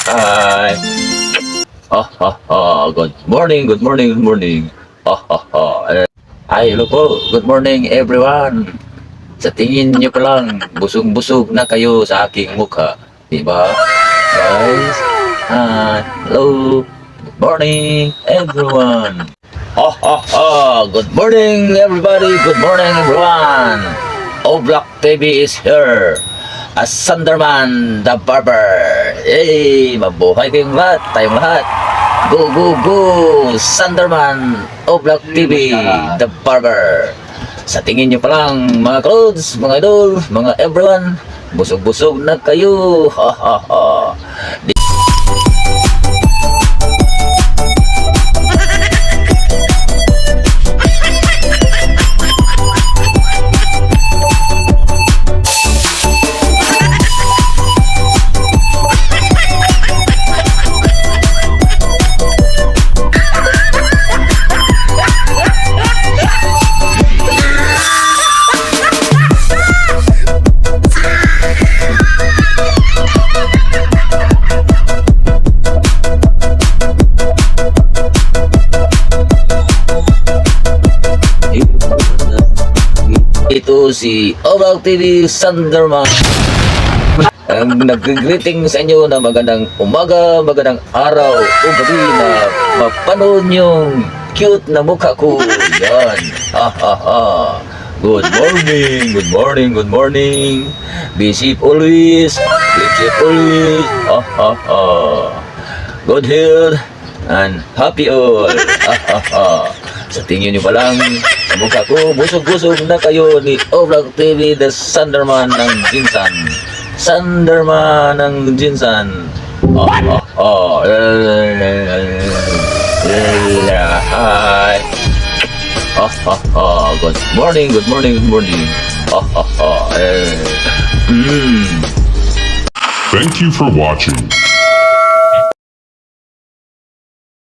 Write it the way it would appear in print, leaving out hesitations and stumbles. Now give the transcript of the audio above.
Hi. Good morning, good morning, good morning. Hi, hello po. Good morning, everyone. Sa tingin niyo pa lang, busog-busog na kayo sa aking mukha. Diba? Guys, hi. Hello. Good morning, everyone. Good morning, everybody. Good morning, everyone. Oblak TV is here. As Sunderman, the barber. Hey, mabuhay kayong lahat, tayong lahat. Go, go, go! Sunderman, Oblak TV, the barber. Sa tingin nyo pa lang, mga clothes, mga idol, mga everyone, busog-busog na kayo. Ito si Oblak TV Sunderman. Ang nag-greeting sa inyo na magandang umaga, magandang araw o gabi na mapanood yung cute na mukha ko. Yan. Good morning, good morning, good morning. Be safe always, be safe always. Good health and happy all. Sa tingin nyo pa lang, sa mukha ko, busog-busog na kayo ni Oblak TV, the Sunderman ng Jinsan. Sunderman ng Jinsan. Hi. Good morning, good morning, good morning. Thank you for watching.